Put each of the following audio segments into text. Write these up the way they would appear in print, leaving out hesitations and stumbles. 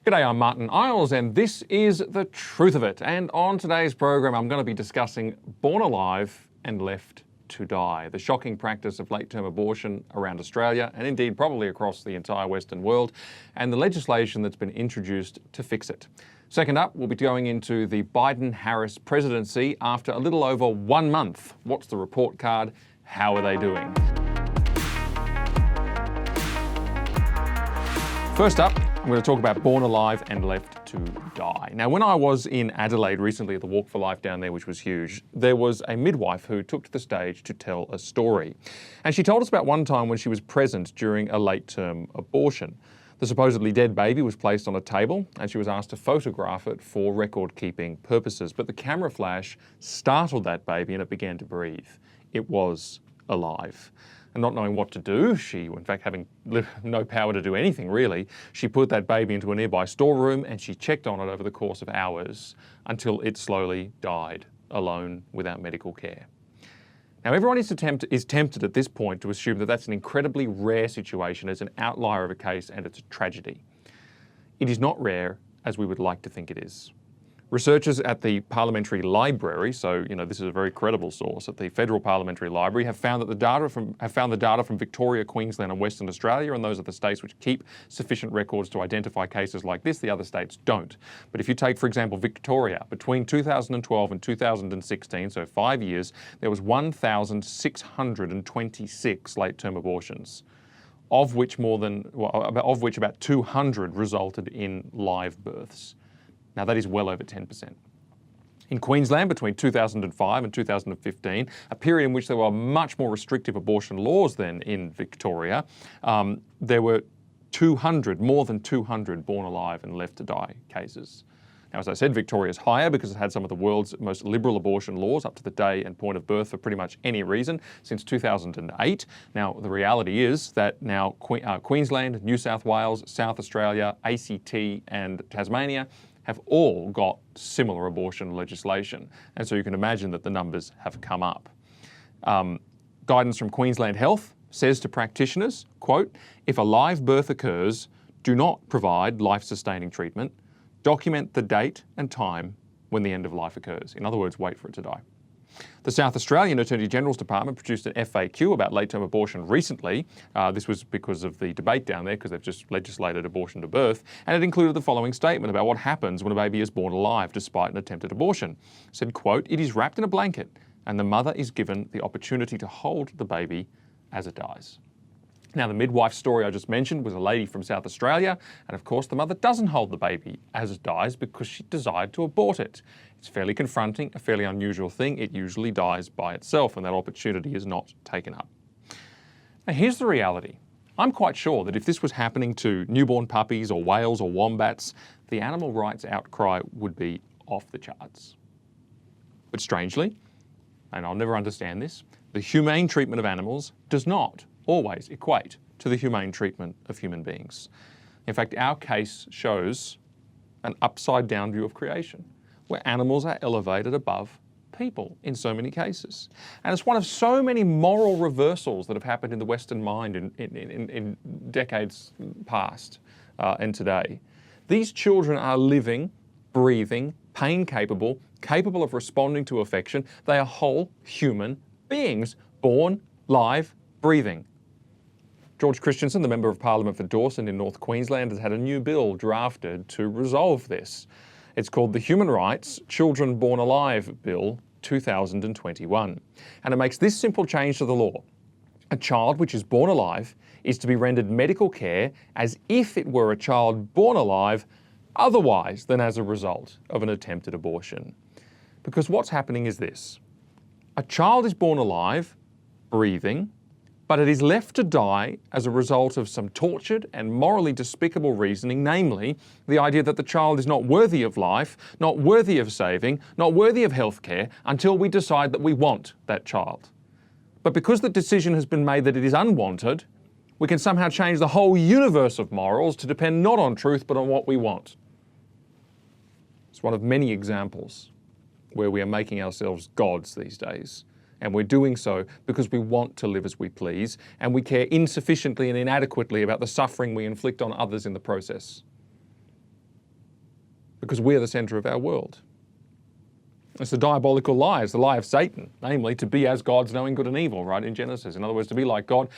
G'day, I'm Martyn and this is The Truth of It. And on today's program, I'm going to be discussing born alive and left to die, the shocking practice of late-term abortion around Australia and indeed probably across the entire Western world, and the legislation that's been introduced to fix it. Second up, we'll be going into the Biden-Harris presidency after a little over 1 month. What's the report card? How are they doing? First up, I'm going to talk about born alive and left to die. Now, when I was in Adelaide recently at the Walk for Life down there, which was huge, there was a midwife who took to the stage to tell a story. And she told us about one time when she was present during a late-term abortion. The supposedly dead baby was placed on a table and she was asked to photograph it for record-keeping purposes. But the camera flash startled that baby and it began to breathe. It was alive. And not knowing what to do, she, in fact having no power to do anything really, she put that baby into a nearby storeroom and she checked on it over the course of hours until it slowly died, alone, without medical care. Now everyone is tempted at this point to assume that that's an incredibly rare situation, it's an outlier of a case and it's a tragedy. It is not rare as we would like to think it is. Researchers at the Parliamentary Library, so this is a very credible source at the Federal Parliamentary Library, have found the data from Victoria, Queensland and Western Australia, and those are the states which keep sufficient records to identify cases like this. The other states don't. But if you take, for example, Victoria, between 2012 and 2016, so 5 years, there was 1,626 late-term abortions, of which about 200 resulted in live births. Now that is well over 10%. In Queensland, between 2005 and 2015, a period in which there were much more restrictive abortion laws than in Victoria, there were more than 200 born alive and left to die cases. Now, as I said, Victoria is higher because it had some of the world's most liberal abortion laws up to the day and point of birth for pretty much any reason since 2008. Now, the reality is that now Queensland, New South Wales, South Australia, ACT and Tasmania have all got similar abortion legislation. And so you can imagine that the numbers have come up. Guidance from Queensland Health says to practitioners, quote, if a live birth occurs, do not provide life-sustaining treatment. Document the date and time when the end of life occurs. In other words, wait for it to die. The South Australian Attorney General's Department produced an FAQ about late-term abortion recently. This was because of the debate down there, because they've just legislated abortion to birth, and it included the following statement about what happens when a baby is born alive despite an attempted abortion. It said, quote, it is wrapped in a blanket and the mother is given the opportunity to hold the baby as it dies. Now, the midwife story I just mentioned was a lady from South Australia, and of course the mother doesn't hold the baby as it dies because she desired to abort it. It's fairly confronting, a fairly unusual thing. It usually dies by itself and that opportunity is not taken up. Now, here's the reality. I'm quite sure that if this was happening to newborn puppies or whales or wombats, the animal rights outcry would be off the charts. But strangely, and I'll never understand this, the humane treatment of animals does not always equate to the humane treatment of human beings. In fact, our case shows an upside-down view of creation, where animals are elevated above people in so many cases. And it's one of so many moral reversals that have happened in the Western mind in decades past and today. These children are living, breathing, pain-capable, capable of responding to affection. They are whole human beings, born, live, breathing. George Christensen, the Member of Parliament for Dawson in North Queensland, has had a new bill drafted to resolve this. It's called the Human Rights Children Born Alive Bill 2021. And it makes this simple change to the law. A child which is born alive is to be rendered medical care as if it were a child born alive otherwise than as a result of an attempted abortion. Because what's happening is this. A child is born alive, breathing, but it is left to die as a result of some tortured and morally despicable reasoning, namely the idea that the child is not worthy of life, not worthy of saving, not worthy of healthcare until we decide that we want that child. But because the decision has been made that it is unwanted, we can somehow change the whole universe of morals to depend not on truth but on what we want. It's one of many examples where we are making ourselves gods these days. And we're doing so because we want to live as we please, and we care insufficiently and inadequately about the suffering we inflict on others in the process. because we're the centre of our world. It's a diabolical lie. It's the lie of Satan, namely to be as gods, knowing good and evil, right, in Genesis. In other words, to be like God,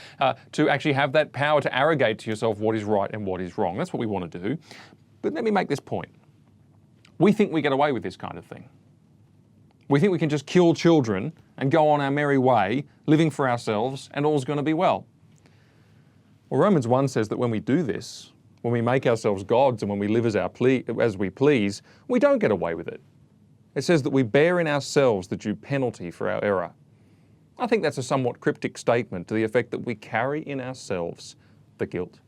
to actually have that power to arrogate to yourself what is right and what is wrong. That's what we want to do. But let me make this point. We think we get away with this kind of thing. We think we can just kill children and go on our merry way, living for ourselves, and all's going to be well. Well, Romans 1 says that when we do this, when we make ourselves gods and when we live as we please, we don't get away with it. It says that we bear in ourselves the due penalty for our error. I think that's a somewhat cryptic statement to the effect that we carry in ourselves the guilt,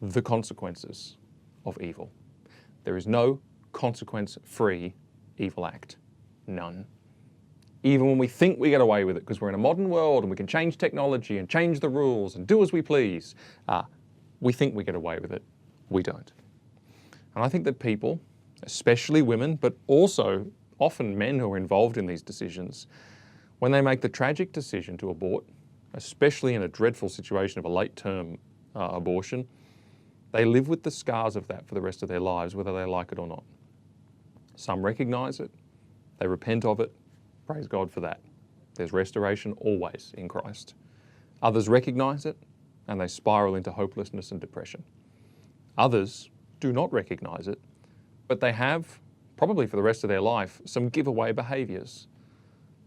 the consequences of evil. There is no consequence-free evil act. None. Even when we think we get away with it because we're in a modern world and we can change technology and change the rules and do as we please, we think we get away with it. We don't. And I think that people, especially women, but also often men who are involved in these decisions, when they make the tragic decision to abort, especially in a dreadful situation of a late-term abortion, they live with the scars of that for the rest of their lives, whether they like it or not. Some recognise it, they repent of it, praise God for that. There's restoration always in Christ. Others recognise it and they spiral into hopelessness and depression. Others do not recognise it, but they have, probably for the rest of their life, some giveaway behaviours.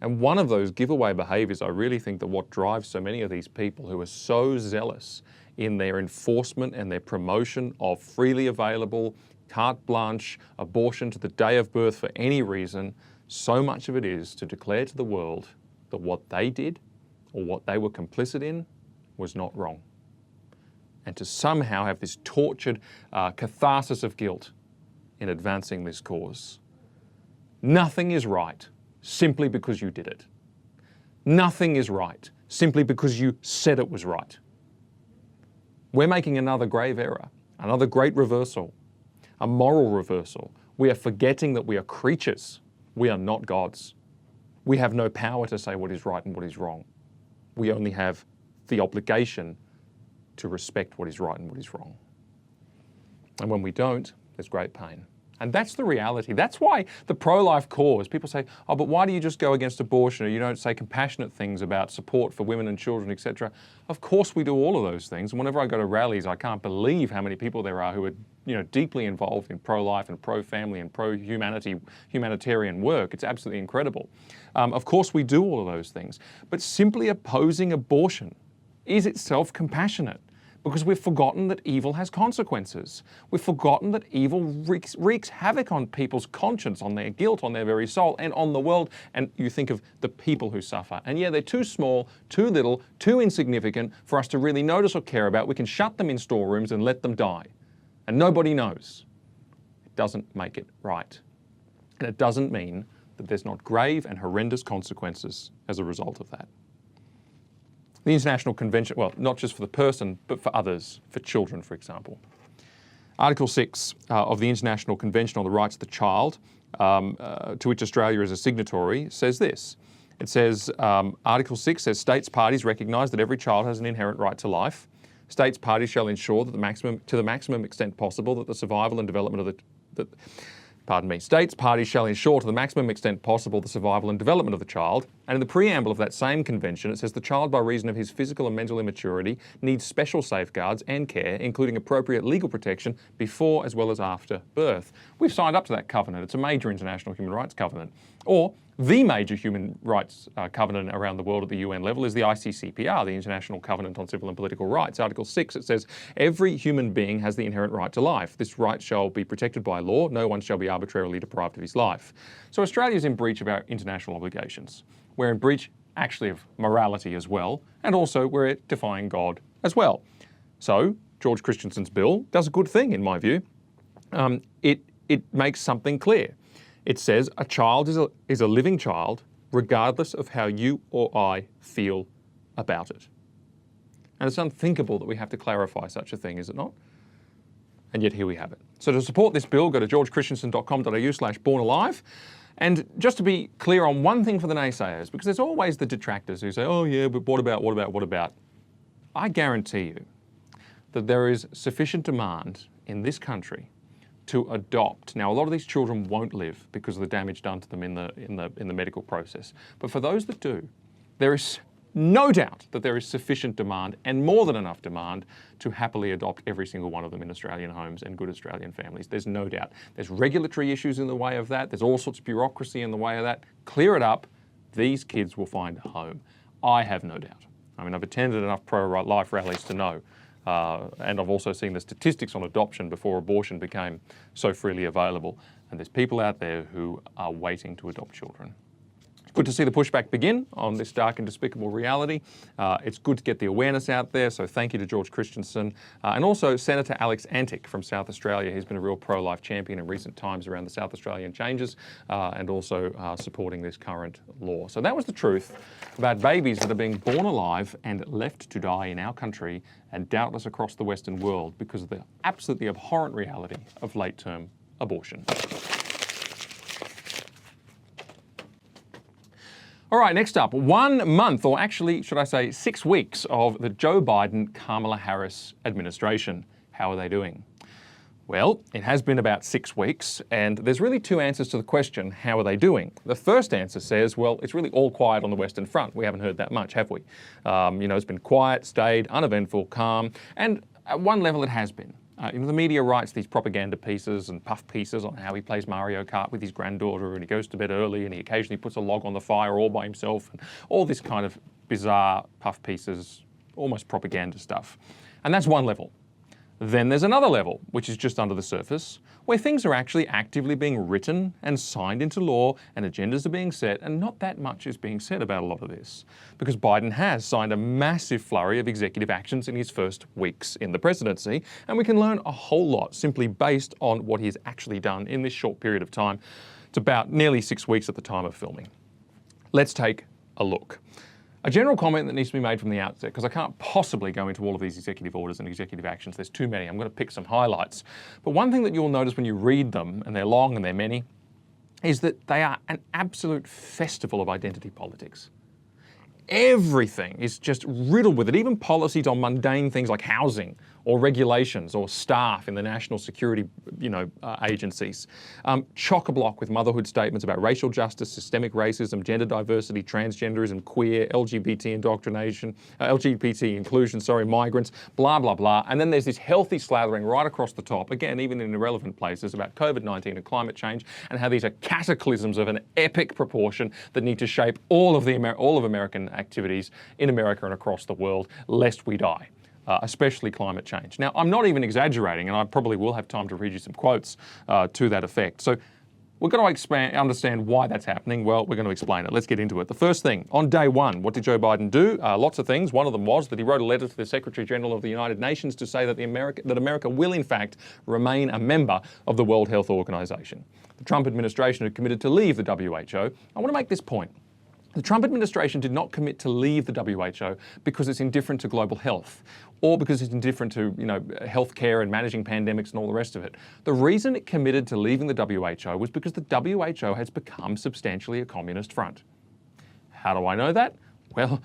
And one of those giveaway behaviours, I really think that what drives so many of these people who are so zealous in their enforcement and their promotion of freely available, carte blanche abortion to the day of birth for any reason, so much of it is to declare to the world that what they did or what they were complicit in was not wrong. And to somehow have this tortured catharsis of guilt in advancing this cause. Nothing is right simply because you did it. Nothing is right simply because you said it was right. We're making another grave error, another great reversal, a moral reversal. We are forgetting that we are creatures. We are not gods. We have no power to say what is right and what is wrong. We only have the obligation to respect what is right and what is wrong. And when we don't, there's great pain. And that's the reality. That's why the pro-life cause, people say, oh, but why do you just go against abortion or you don't say compassionate things about support for women and children, etc. Of course we do all of those things. And whenever I go to rallies, I can't believe how many people there are who are deeply involved in pro-life and pro-family and humanitarian work. It's absolutely incredible. Of course we do all of those things. But simply opposing abortion is itself compassionate. Because we've forgotten that evil has consequences. We've forgotten that evil wreaks havoc on people's conscience, on their guilt, on their very soul, and on the world. And you think of the people who suffer. And yeah, they're too small, too little, too insignificant for us to really notice or care about. We can shut them in storerooms and let them die. And nobody knows. It doesn't make it right. And it doesn't mean that there's not grave and horrendous consequences as a result of that. The International Convention, well, not just for the person, but for others, for children, for example. Article 6 of the International Convention on the Rights of the Child, to which Australia is a signatory, says this. It says, Article 6 says, states parties recognise that every child has an inherent right to life. States parties shall ensure that to the maximum extent possible that the survival and development of States parties shall ensure to the maximum extent possible the survival and development of the child. And in the preamble of that same convention, it says the child, by reason of his physical and mental immaturity, needs special safeguards and care, including appropriate legal protection before as well as after birth. We've signed up to that covenant. It's a major international human rights covenant. Or the major human rights covenant around the world at the UN level is the ICCPR, the International Covenant on Civil and Political Rights. Article 6, it says, every human being has the inherent right to life. This right shall be protected by law. No one shall be arbitrarily deprived of his life. So Australia is in breach of our international obligations. We're in breach, actually, of morality as well, and also we're defying God as well. So George Christensen's bill does a good thing, in my view. It makes something clear. It says a child is a living child regardless of how you or I feel about it. And it's unthinkable that we have to clarify such a thing, is it not? And yet here we have it. So to support this bill, go to georgechristensen.com.au/bornalive. And just to be clear on one thing for the naysayers, because there's always the detractors who say, oh yeah, but what about? I guarantee you that there is sufficient demand in this country to adopt. Now, a lot of these children won't live because of the damage done to them in the medical process. But for those that do, there is no doubt that there is sufficient demand and more than enough demand to happily adopt every single one of them in Australian homes and good Australian families. There's no doubt. There's regulatory issues in the way of that. There's all sorts of bureaucracy in the way of that. Clear it up. These kids will find a home. I have no doubt. I mean, I've attended enough pro-life rallies to know. And I've also seen the statistics on adoption before abortion became so freely available. And there's people out there who are waiting to adopt children. Good to see the pushback begin on this dark and despicable reality. It's good to get the awareness out there, so thank you to George Christensen. And also Senator Alex Antic from South Australia. He's been a real pro-life champion in recent times around the South Australian changes and also supporting this current law. So that was the truth about babies that are being born alive and left to die in our country and doubtless across the Western world because of the absolutely abhorrent reality of late-term abortion. All right, next up, 1 month, or actually, should I say 6 weeks of the Joe Biden Kamala Harris administration. How are they doing? Well, it has been about 6 weeks, and there's really two answers to the question, how are they doing? The first answer says, well, it's really all quiet on the Western Front. We haven't heard that much, have we? It's been quiet, staid, uneventful, calm, and at one level it has been. The media writes these propaganda pieces and puff pieces on how he plays Mario Kart with his granddaughter and he goes to bed early and he occasionally puts a log on the fire all by himself and all this kind of bizarre puff pieces, almost propaganda stuff. And that's one level. Then there's another level, which is just under the surface, where things are actually actively being written and signed into law and agendas are being set, and not that much is being said about a lot of this. Because Biden has signed a massive flurry of executive actions in his first weeks in the presidency, and we can learn a whole lot simply based on what he's actually done in this short period of time. It's about nearly 6 weeks at the time of filming. Let's take a look. A general comment that needs to be made from the outset, because I can't possibly go into all of these executive orders and executive actions. There's too many. I'm going to pick some highlights. But one thing that you'll notice when you read them, and they're long and they're many, is that they are an absolute festival of identity politics. Everything is just riddled with it, even policies on mundane things like housing or regulations or staff in the national security agencies. Chock-a-block with motherhood statements about racial justice, systemic racism, gender diversity, transgenderism, queer, LGBT indoctrination, LGBT inclusion, migrants, blah, blah, blah. And then there's this healthy slathering right across the top, again, even in irrelevant places, about COVID-19 and climate change and how these are cataclysms of an epic proportion that need to shape all of American activities in America and across the world, lest we die. Especially climate change. Now, I'm not even exaggerating, and I probably will have time to read you some quotes to that effect. So we're going to understand why that's happening. Well, we're going to explain it. Let's get into it. The first thing, on day one, what did Joe Biden do? Lots of things. One of them was that he wrote a letter to the Secretary General of the United Nations to say that America will, in fact, remain a member of the World Health Organization. The Trump administration had committed to leave the WHO. I want to make this point. The Trump administration did not commit to leave the WHO because it's indifferent to global health or because it's indifferent to healthcare and managing pandemics and all the rest of it. The reason it committed to leaving the WHO was because the WHO has become substantially a communist front. How do I know that? Well,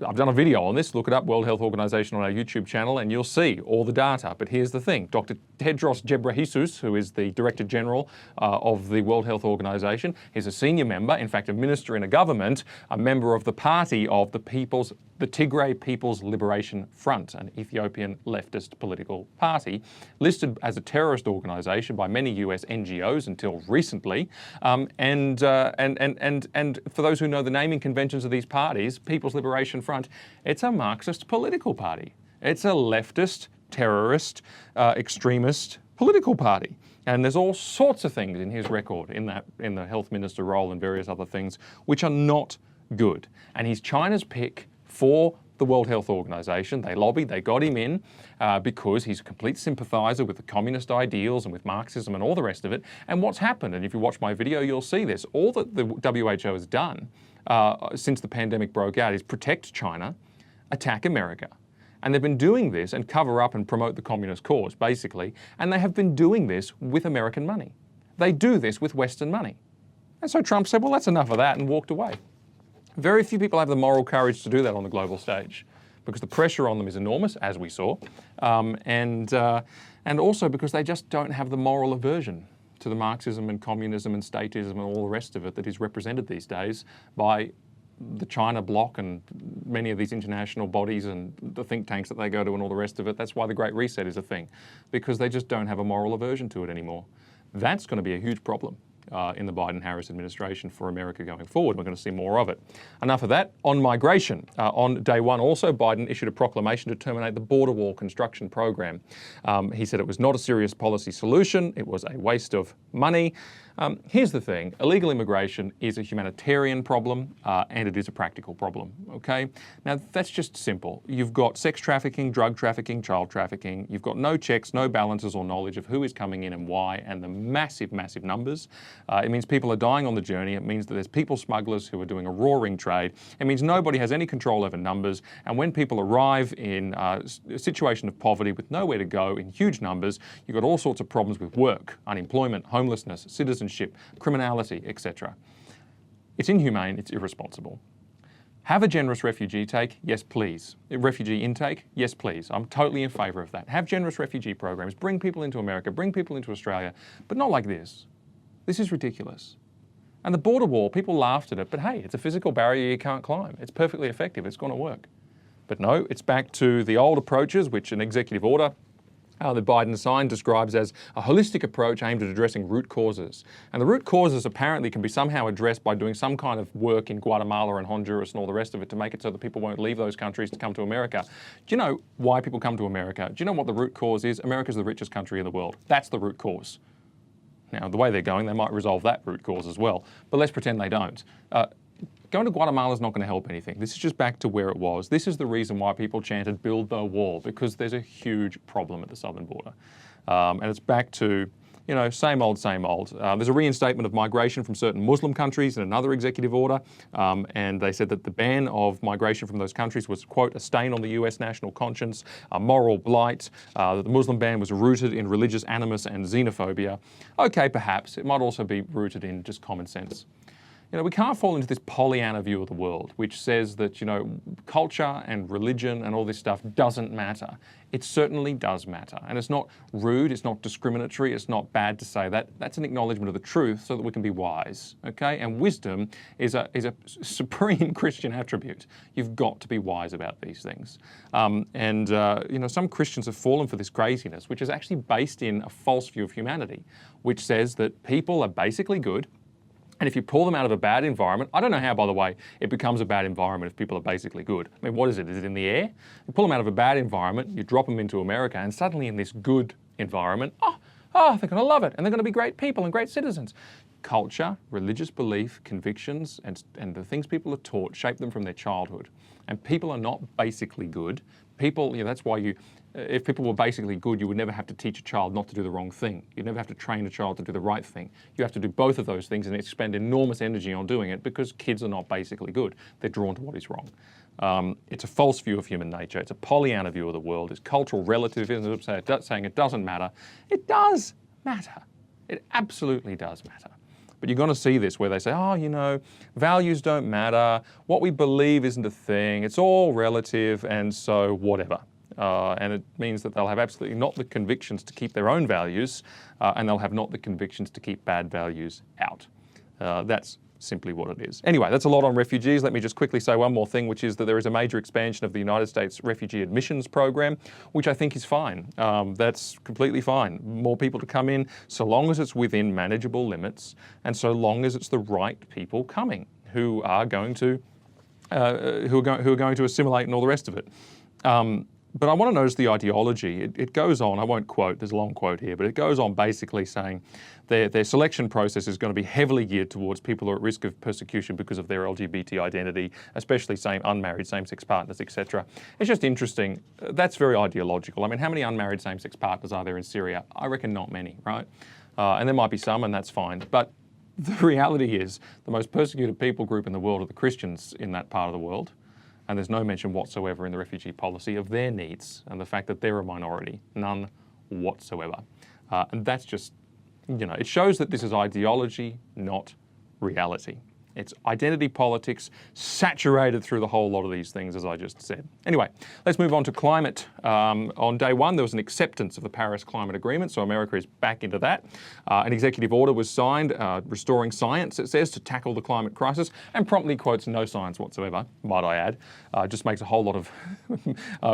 I've done a video on this. Look it up, World Health Organization on our YouTube channel, and you'll see all the data. But here's the thing. Dr. Tedros Ghebreyesus, who is the Director General of the World Health Organization, is a senior member, in fact, a minister in a government, a member of the party of the Tigray People's Liberation Front, an Ethiopian leftist political party, listed as a terrorist organization by many US NGOs until recently. And for those who know the naming conventions of these parties, People's Liberation Front, it's a Marxist political party. It's a leftist, terrorist, extremist political party. And there's all sorts of things in his record in the health minister role and various other things which are not good. And he's China's pick for the World Health Organization. They lobbied, they got him in because he's a complete sympathizer with the communist ideals and with Marxism and all the rest of it. And what's happened, and if you watch my video, you'll see this, all that the WHO has done since the pandemic broke out is protect China, attack America. And they've been doing this and cover up and promote the communist cause, basically. And they have been doing this with American money. They do this with Western money. And so Trump said, well, that's enough of that, and walked away. Very few people have the moral courage to do that on the global stage because the pressure on them is enormous, as we saw. and also because they just don't have the moral aversion to the Marxism and communism and statism and all the rest of it that is represented these days by the China bloc and many of these international bodies and the think tanks that they go to and all the rest of it. That's why the Great Reset is a thing, because they just don't have a moral aversion to it anymore. That's going to be a huge problem in the Biden-Harris administration for America going forward. We're going to see more of it. Enough of that. On migration, on day one also, Biden issued a proclamation to terminate the border wall construction program. He said it was not a serious policy solution. It was a waste of money. Here's the thing, illegal immigration is a humanitarian problem and it is a practical problem, okay? Now that's just simple. You've got sex trafficking, drug trafficking, child trafficking. You've got no checks, no balances or knowledge of who is coming in and why, and the massive, massive numbers. It means people are dying on the journey. It means that there's people smugglers who are doing a roaring trade. It means nobody has any control over numbers. And when people arrive in a situation of poverty with nowhere to go in huge numbers, you've got all sorts of problems with work, unemployment, homelessness, citizenship, criminality, etc. It's inhumane, it's irresponsible. Have a generous refugee take? Yes, please. Refugee intake? Yes, please. I'm totally in favour of that. Have generous refugee programs. Bring people into America, bring people into Australia, but not like this. This is ridiculous. And the border wall, people laughed at it, but hey, it's a physical barrier you can't climb. It's perfectly effective, it's going to work. But no, it's back to the old approaches, which an executive order that Biden signed describes as a holistic approach aimed at addressing root causes. And the root causes apparently can be somehow addressed by doing some kind of work in Guatemala and Honduras and all the rest of it to make it so that people won't leave those countries to come to America. Do you know why people come to America? Do you know what the root cause is? America's the richest country in the world. That's the root cause. Now, the way they're going, they might resolve that root cause as well, but let's pretend they don't. Going to Guatemala is not going to help anything. This is just back to where it was. This is the reason why people chanted, build the wall, because there's a huge problem at the southern border. And it's back to, you know, same old, same old. There's a reinstatement of migration from certain Muslim countries in another executive order. And they said that the ban of migration from those countries was, quote, a stain on the US national conscience, a moral blight, that the Muslim ban was rooted in religious animus and xenophobia. Okay, perhaps. It might also be rooted in just common sense. You know, we can't fall into this Pollyanna view of the world, which says that, you know, culture and religion and all this stuff doesn't matter. It certainly does matter. And it's not rude, it's not discriminatory, it's not bad to say that. That's an acknowledgement of the truth so that we can be wise, okay? And wisdom is a supreme Christian attribute. You've got to be wise about these things. You know, some Christians have fallen for this craziness, which is actually based in a false view of humanity, which says that people are basically good. And if you pull them out of a bad environment, I don't know how, by the way, it becomes a bad environment if people are basically good. I mean, what is it? Is it in the air? You pull them out of a bad environment, you drop them into America, and suddenly in this good environment, they're going to love it, and they're going to be great people and great citizens. Culture, religious belief, convictions, and the things people are taught shape them from their childhood. And people are not basically good. People, you know, that's why if people were basically good, you would never have to teach a child not to do the wrong thing. You'd never have to train a child to do the right thing. You have to do both of those things and expend enormous energy on doing it because kids are not basically good. They're drawn to what is wrong. It's a false view of human nature. It's a Pollyanna view of the world. It's cultural relativism, saying it doesn't matter. It does matter. It absolutely does matter. But you're going to see this where they say, oh, you know, values don't matter. What we believe isn't a thing. It's all relative, and so whatever. And it means that they'll have absolutely not the convictions to keep their own values, and they'll have not the convictions to keep bad values out. That's simply what it is. Anyway, that's a lot on refugees. Let me just quickly say one more thing, which is that there is a major expansion of the United States refugee admissions program, which I think is fine. That's completely fine. More people to come in, so long as it's within manageable limits, and so long as it's the right people coming who are going to assimilate and all the rest of it. But I want to notice the ideology. It goes on, I won't quote, there's a long quote here, but it goes on basically saying their selection process is going to be heavily geared towards people who are at risk of persecution because of their LGBT identity, especially unmarried same-sex partners, etc. It's just interesting. That's very ideological. I mean, how many unmarried same-sex partners are there in Syria? I reckon not many, right? And there might be some, and that's fine. But the reality is the most persecuted people group in the world are the Christians in that part of the world. And there's no mention whatsoever in the refugee policy of their needs and the fact that they're a minority. None whatsoever. And that's just, you know, it shows that this is ideology, not reality. It's identity politics saturated through the whole lot of these things, as I just said. Anyway, let's move on to climate. On day one, there was an acceptance of the Paris Climate Agreement, so America is back into that. An executive order was signed, restoring science, it says, to tackle the climate crisis, and promptly quotes no science whatsoever, might I add. Just makes a whole lot of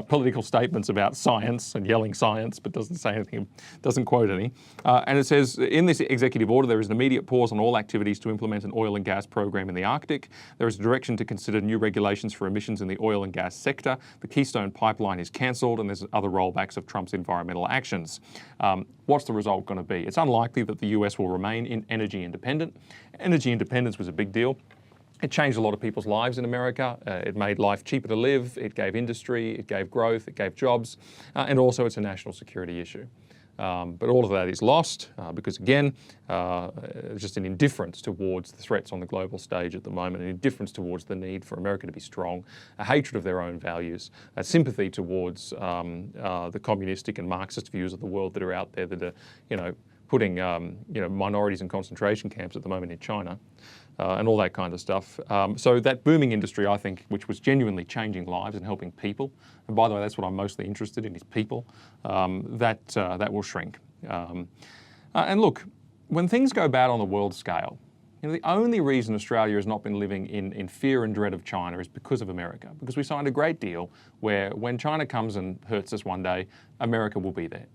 political statements about science and yelling science, but doesn't say anything, doesn't quote any. And it says, in this executive order, there is an immediate pause on all activities to implement an oil and gas program in the Arctic. There is a direction to consider new regulations for emissions in the oil and gas sector. The Keystone Pipeline is cancelled, and there's other rollbacks of Trump's environmental actions. What's the result going to be? It's unlikely that the US will remain energy independent. Energy independence was a big deal. It changed a lot of people's lives in America. It made life cheaper to live. It gave industry. It gave growth. It gave jobs. And also it's a national security issue. But all of that is lost because, again, just an indifference towards the threats on the global stage at the moment, an indifference towards the need for America to be strong, a hatred of their own values, a sympathy towards the communistic and Marxist views of the world that are out there that are, putting minorities in concentration camps at the moment in China. And all that kind of stuff. So that booming industry, I think, which was genuinely changing lives and helping people, and by the way, that's what I'm mostly interested in, is people, that will shrink. And look, when things go bad on the world scale, the only reason Australia has not been living in fear and dread of China is because of America, because we signed a great deal where when China comes and hurts us one day, America will be there.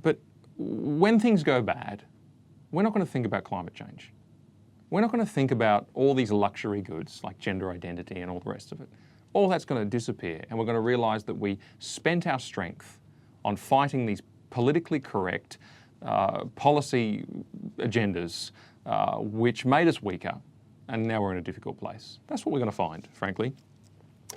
But when things go bad, we're not going to think about climate change. We're not going to think about all these luxury goods like gender identity and all the rest of it. All that's going to disappear, and we're going to realise that we spent our strength on fighting these politically correct policy agendas which made us weaker, and now we're in a difficult place. That's what we're going to find, frankly.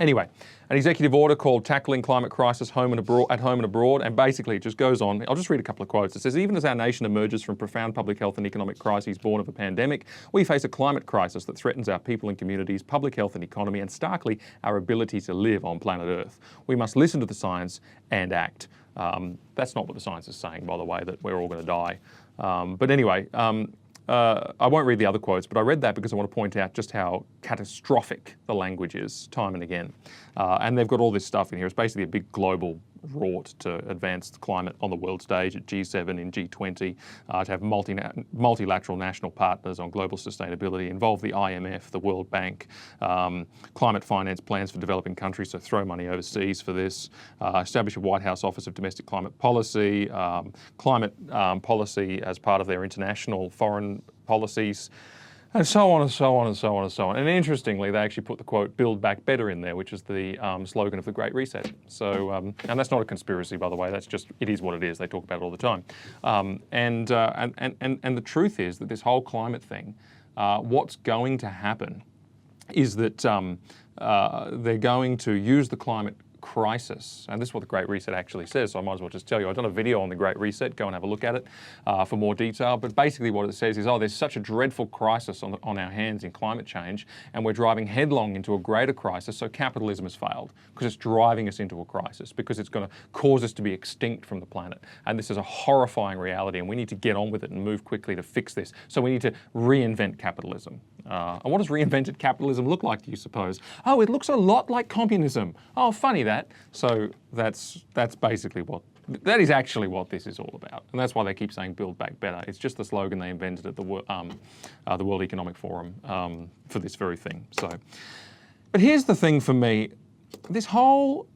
Anyway, an executive order called Tackling Climate Crisis at Home and Abroad, and basically it just goes on. I'll just read a couple of quotes. It says, even as our nation emerges from profound public health and economic crises born of a pandemic, we face a climate crisis that threatens our people and communities, public health and economy, and starkly our ability to live on planet Earth. We must listen to the science and act. That's not what the science is saying, by the way, that we're all going to die. But anyway, I won't read the other quotes, but I read that because I want to point out just how catastrophic the language is time and again. And they've got all this stuff in here. It's basically a big global rort to advance the climate on the world stage at G7 and G20, to have multilateral national partners on global sustainability, involve the IMF, the World Bank, climate finance plans for developing countries, so throw money overseas for this, establish a White House Office of Domestic Climate Policy, climate policy as part of their international foreign policies, and so on and so on and so on and so on. And interestingly, they actually put the quote, "Build Back Better" in there, which is the slogan of the Great Reset. So, and that's not a conspiracy, by the way, that's just, it is what it is. They talk about it all the time. And the truth is that this whole climate thing, what's going to happen is that they're going to use the climate crisis, and this is what the Great Reset actually says, so I might as well just tell you. I've done a video on the Great Reset, go and have a look at it for more detail, but basically what it says is, there's such a dreadful crisis on our hands in climate change, and we're driving headlong into a greater crisis, so capitalism has failed, because it's driving us into a crisis, because it's going to cause us to be extinct from the planet, and this is a horrifying reality, and we need to get on with it and move quickly to fix this, so we need to reinvent capitalism. And what does reinvented capitalism look like, do you suppose? Oh, it looks a lot like communism. Oh, funny that. So that's basically that is actually what this is all about. And that's why they keep saying "Build Back Better." It's just the slogan they invented at the World Economic Forum for this very thing. So, but here's the thing for me. This whole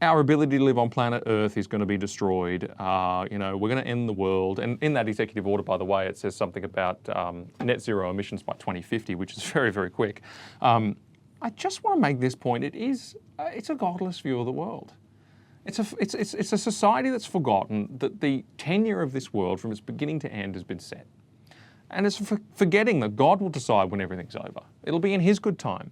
our ability to live on planet Earth is going to be destroyed. We're going to end the world. And in that executive order, by the way, it says something about net zero emissions by 2050, which is very, very quick. I just want to make this point. It's a godless view of the world. It's a society that's forgotten that the tenure of this world from its beginning to end has been set. And it's forgetting that God will decide when everything's over. It'll be in His good time.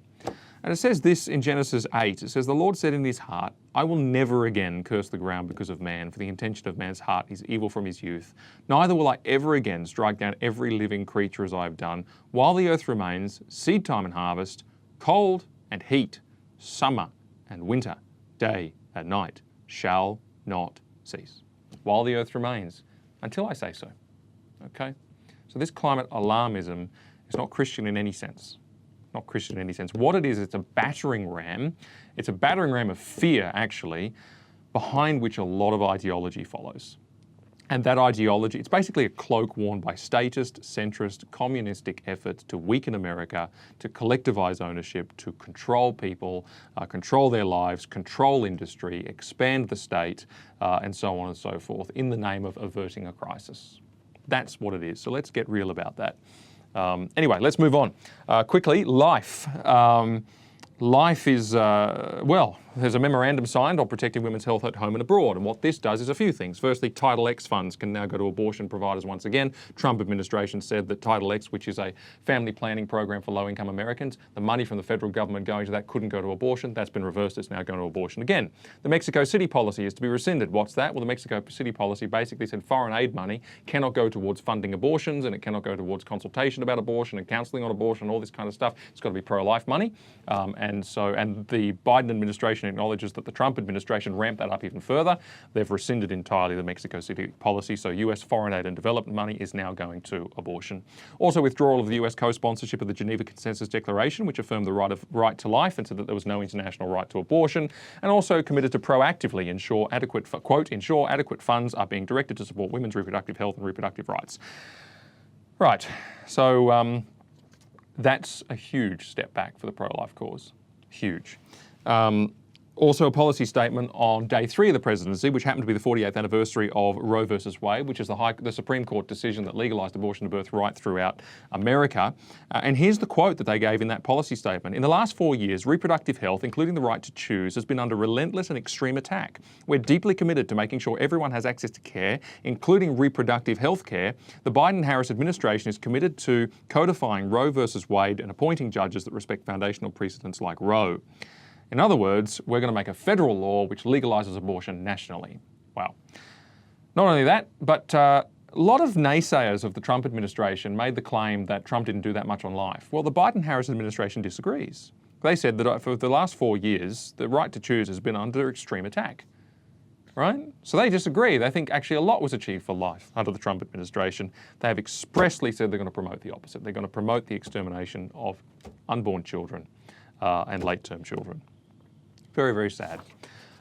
And it says this in Genesis 8, it says, "The Lord said in His heart, I will never again curse the ground because of man, for the intention of man's heart is evil from his youth. Neither will I ever again strike down every living creature as I have done. While the earth remains, seed time and harvest, cold and heat, summer and winter, day and night, shall not cease." While the earth remains, until I say so. Okay? So this climate alarmism is not Christian in any sense. not Christian in any sense. What it is, it's a battering ram. It's a battering ram of fear, actually, behind which a lot of ideology follows. And that ideology, it's basically a cloak worn by statist, centrist, communistic efforts to weaken America, to collectivize ownership, to control people, control their lives, control industry, expand the state, and so on and so forth, in the name of averting a crisis. That's what it is. So let's get real about that. Anyway, let's move on. Quickly, life. Life is, well, there's a memorandum signed on protecting women's health at home and abroad. And what this does is a few things. Firstly, Title X funds can now go to abortion providers once again. Trump administration said that Title X, which is a family planning program for low-income Americans, the money from the federal government going to that couldn't go to abortion. That's been reversed. It's now going to abortion again. The Mexico City policy is to be rescinded. What's that? Well, the Mexico City policy basically said foreign aid money cannot go towards funding abortions, and it cannot go towards consultation about abortion and counseling on abortion, all this kind of stuff. It's got to be pro-life money. And the Biden administration acknowledges that the Trump administration ramped that up even further. They've rescinded entirely the Mexico City policy, so US foreign aid and development money is now going to abortion. Also, withdrawal of the US co-sponsorship of the Geneva Consensus Declaration, which affirmed the right to life and said that there was no international right to abortion, and also committed to proactively ensure adequate funds are being directed to support women's reproductive health and reproductive rights. Right, so that's a huge step back for the pro-life cause. Huge. Also a policy statement on day 3 of the presidency, which happened to be the 48th anniversary of Roe versus Wade, which is the Supreme Court decision that legalized abortion to birth right throughout America. And here's the quote that they gave in that policy statement. In the last 4 years, reproductive health, including the right to choose, has been under relentless and extreme attack. We're deeply committed to making sure everyone has access to care, including reproductive health care. The Biden-Harris administration is committed to codifying Roe versus Wade and appointing judges that respect foundational precedents like Roe. In other words, we're going to make a federal law which legalizes abortion nationally. Wow. Not only that, but a lot of naysayers of the Trump administration made the claim that Trump didn't do that much on life. Well, the Biden-Harris administration disagrees. They said that for the last 4 years, the right to choose has been under extreme attack. Right? So they disagree. They think actually a lot was achieved for life under the Trump administration. They have expressly said they're going to promote the opposite. They're going to promote the extermination of unborn children and late-term children. Very, very sad.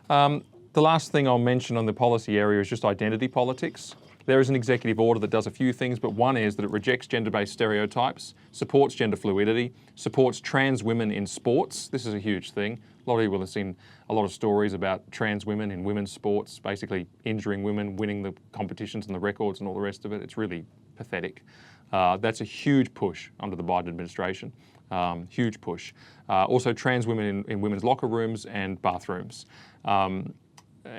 The last thing I'll mention on the policy area is just identity politics. There is an executive order that does a few things, but one is that it rejects gender-based stereotypes, supports gender fluidity, supports trans women in sports. This is a huge thing. A lot of people have seen a lot of stories about trans women in women's sports, basically injuring women, winning the competitions and the records and all the rest of it. It's really pathetic. That's a huge push under the Biden administration. Huge push. Also trans women in women's locker rooms and bathrooms.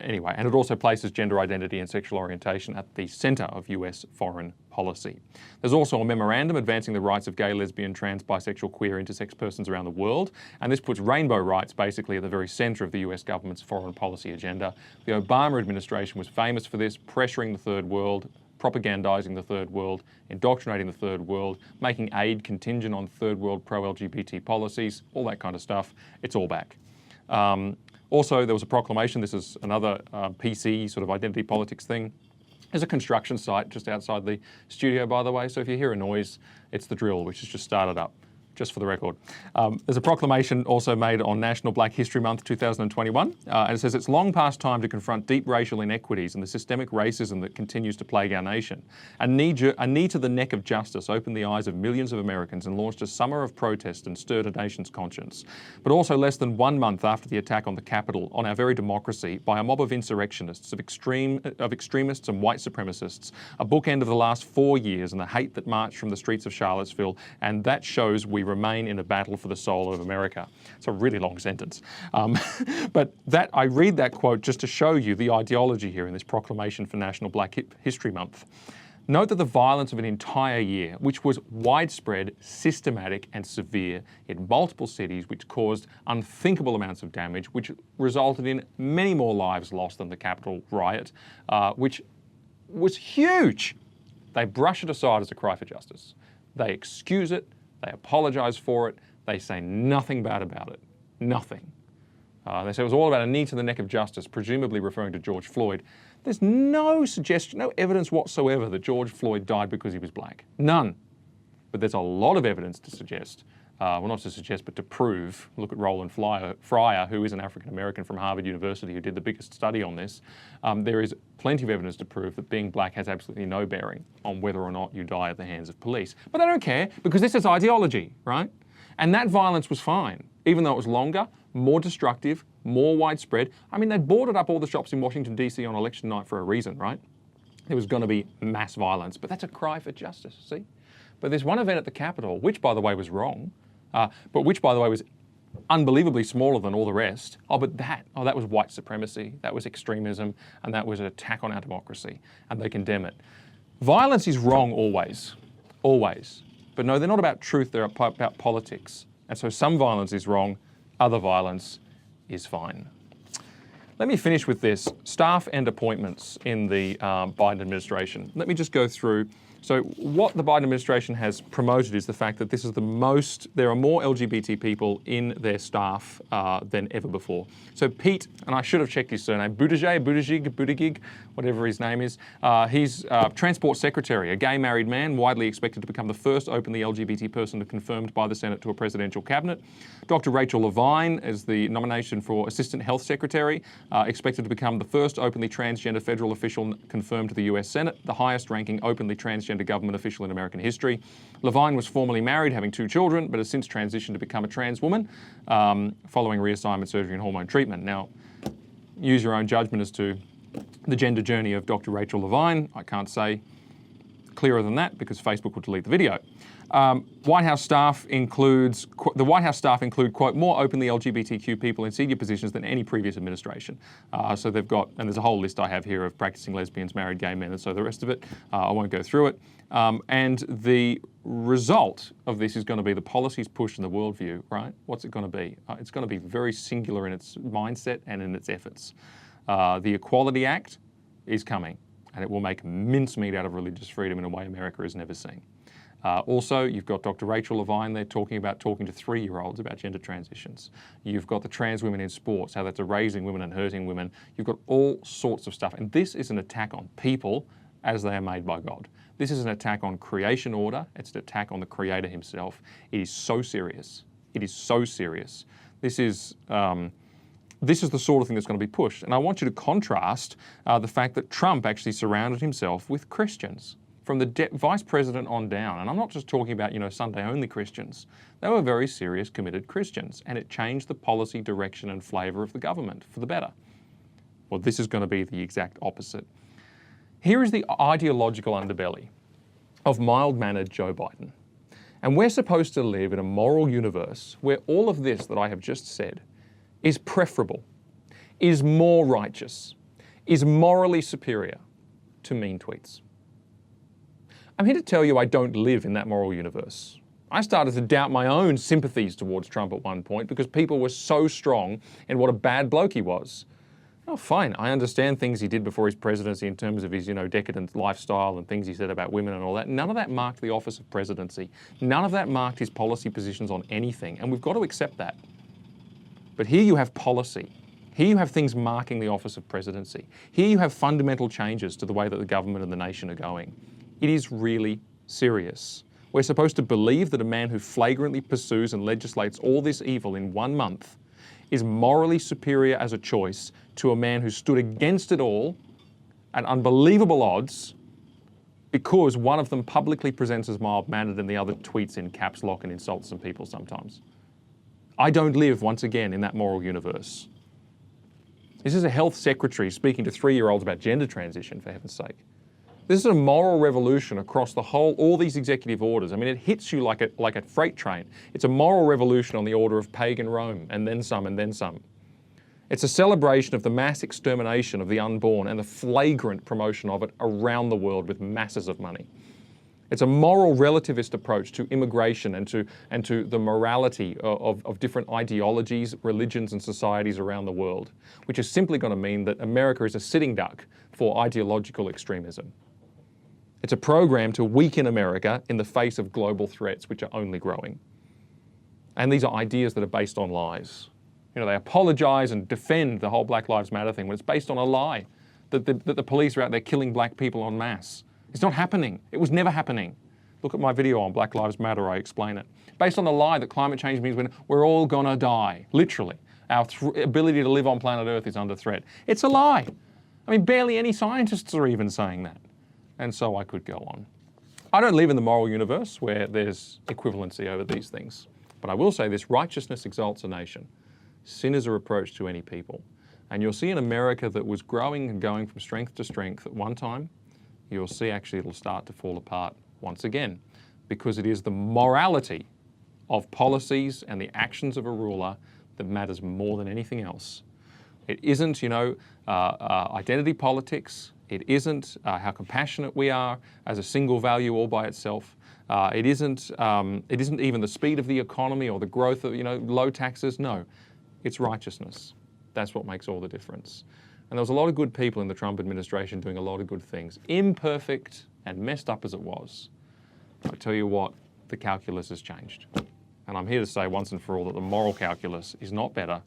Anyway, and it also places gender identity and sexual orientation at the centre of US foreign policy. There's also a memorandum advancing the rights of gay, lesbian, trans, bisexual, queer, intersex persons around the world, and this puts rainbow rights basically at the very centre of the US government's foreign policy agenda. The Obama administration was famous for this, pressuring the third world, propagandizing the third world, indoctrinating the third world, making aid contingent on third world pro-LGBT policies, all that kind of stuff. It's all back. Also, there was a proclamation, this is another PC sort of identity politics thing. There's a construction site just outside the studio, by the way, so if you hear a noise, it's the drill, which has just started up. Just for the record. There's a proclamation also made on National Black History Month 2021, and it says it's long past time to confront deep racial inequities and the systemic racism that continues to plague our nation. A knee to the neck of justice opened the eyes of millions of Americans and launched a summer of protest and stirred a nation's conscience. But also less than 1 month after the attack on the Capitol, on our very democracy, by a mob of insurrectionists, of extremists and white supremacists, a bookend of the last 4 years and the hate that marched from the streets of Charlottesville, and that shows we remain in a battle for the soul of America. It's a really long sentence. But I read that quote just to show you the ideology here in this proclamation for National Black History Month. Note that the violence of an entire year, which was widespread, systematic and severe in multiple cities, which caused unthinkable amounts of damage, which resulted in many more lives lost than the Capitol riot, which was huge. They brush it aside as a cry for justice. They excuse it. They apologise for it. They say nothing bad about it. Nothing. They say it was all about a knee to the neck of justice, presumably referring to George Floyd. There's no suggestion, no evidence whatsoever that George Floyd died because he was black. None. But there's a lot of evidence to suggest well, not to suggest, but to prove, look at Roland Fryer, who is an African-American from Harvard University who did the biggest study on this. There is plenty of evidence to prove that being black has absolutely no bearing on whether or not you die at the hands of police. But they don't care because this is ideology, right? And that violence was fine, even though it was longer, more destructive, more widespread. I mean, they boarded up all the shops in Washington, D.C. on election night for a reason, right? There was going to be mass violence, but that's a cry for justice, see? But there's one event at the Capitol, which, by the way, was wrong, but which, by the way, was unbelievably smaller than all the rest. That was white supremacy, that was extremism, and that was an attack on our democracy, and they condemn it. Violence is wrong always, always. But no, they're not about truth, they're about politics. And so some violence is wrong, other violence is fine. Let me finish with this, staff and appointments in the Biden administration. Let me just go through. So what the Biden administration has promoted is the fact that there are more LGBT people in their staff than ever before. So Pete, and I should have checked his surname, Buttigieg, whatever his name is, he's Transport Secretary, a gay married man, widely expected to become the first openly LGBT person confirmed by the Senate to a presidential cabinet. Dr. Rachel Levine is the nomination for Assistant Health Secretary, expected to become the first openly transgender federal official confirmed to the US Senate, the highest ranking openly transgender government official in American history. Levine was formerly married, having 2 children, but has since transitioned to become a trans woman following reassignment surgery and hormone treatment. Now, use your own judgment as to the gender journey of Dr. Rachel Levine. I can't say clearer than that because Facebook will delete the video. The White House staff include, quote, more openly LGBTQ people in senior positions than any previous administration. So they've got, and there's a whole list I have here of practicing lesbians, married gay men, and so the rest of it. I won't go through it. And the result of this is going to be the policies pushed in the worldview, right? What's it going to be? It's going to be very singular in its mindset and in its efforts. The Equality Act is coming, and it will make mincemeat out of religious freedom in a way America has never seen. Also, you've got Dr. Rachel Levine there talking to 3-year-olds about gender transitions. You've got the trans women in sports, how that's erasing women and hurting women. You've got all sorts of stuff. And this is an attack on people as they are made by God. This is an attack on creation order. It's an attack on the Creator himself. It is so serious. It is so serious. This is the sort of thing that's going to be pushed. And I want you to contrast the fact that Trump actually surrounded himself with Christians. From the vice president on down, and I'm not just talking about, Sunday-only Christians. They were very serious, committed Christians, and it changed the policy direction and flavour of the government for the better. Well, this is going to be the exact opposite. Here is the ideological underbelly of mild-mannered Joe Biden. And we're supposed to live in a moral universe where all of this that I have just said is preferable, is more righteous, is morally superior to mean tweets. I'm here to tell you I don't live in that moral universe. I started to doubt my own sympathies towards Trump at one point because people were so strong in what a bad bloke he was. Oh, fine, I understand things he did before his presidency in terms of his, decadent lifestyle and things he said about women and all that. None of that marked the office of presidency. None of that marked his policy positions on anything, and we've got to accept that. But here you have policy. Here you have things marking the office of presidency. Here you have fundamental changes to the way that the government and the nation are going. It is really serious. We're supposed to believe that a man who flagrantly pursues and legislates all this evil in 1 month is morally superior as a choice to a man who stood against it all at unbelievable odds because one of them publicly presents as mild-mannered and the other tweets in caps lock and insults some people sometimes. I don't live, once again, in that moral universe. This is a health secretary speaking to 3-year-olds about gender transition, for heaven's sake. This is a moral revolution across all these executive orders. I mean, it hits you like a freight train. It's a moral revolution on the order of pagan Rome, and then some, and then some. It's a celebration of the mass extermination of the unborn and the flagrant promotion of it around the world with masses of money. It's a moral relativist approach to immigration and to the morality of different ideologies, religions, and societies around the world, which is simply going to mean that America is a sitting duck for ideological extremism. It's a program to weaken America in the face of global threats, which are only growing. And these are ideas that are based on lies. They apologize and defend the whole Black Lives Matter thing when it's based on a lie, that the police are out there killing black people en masse. It's not happening. It was never happening. Look at my video on Black Lives Matter, I explain it. Based on the lie that climate change means we're all gonna die, literally. Our ability to live on planet Earth is under threat. It's a lie. I mean, barely any scientists are even saying that. And so I could go on. I don't live in the moral universe where there's equivalency over these things. But I will say this, righteousness exalts a nation. Sin is a reproach to any people. And you'll see in America that was growing and going from strength to strength at one time, you'll see actually it'll start to fall apart once again, because it is the morality of policies and the actions of a ruler that matters more than anything else. It isn't, identity politics. It isn't how compassionate we are as a single value all by itself. It isn't even the speed of the economy or the growth of low taxes. No, it's righteousness. That's what makes all the difference. And there was a lot of good people in the Trump administration doing a lot of good things, imperfect and messed up as it was. I tell you what, the calculus has changed. And I'm here to say once and for all that the moral calculus is not better,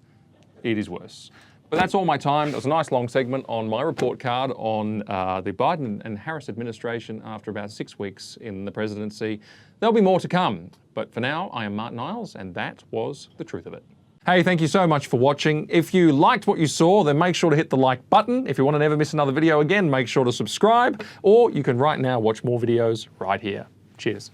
it is worse. But that's all my time. That was a nice long segment on my report card on the Biden and Harris administration after about 6 weeks in the presidency. There'll be more to come. But for now, I am Martyn Iles, and that was the truth of it. Hey, thank you so much for watching. If you liked what you saw, then make sure to hit the like button. If you want to never miss another video again, make sure to subscribe. Or you can right now watch more videos right here. Cheers.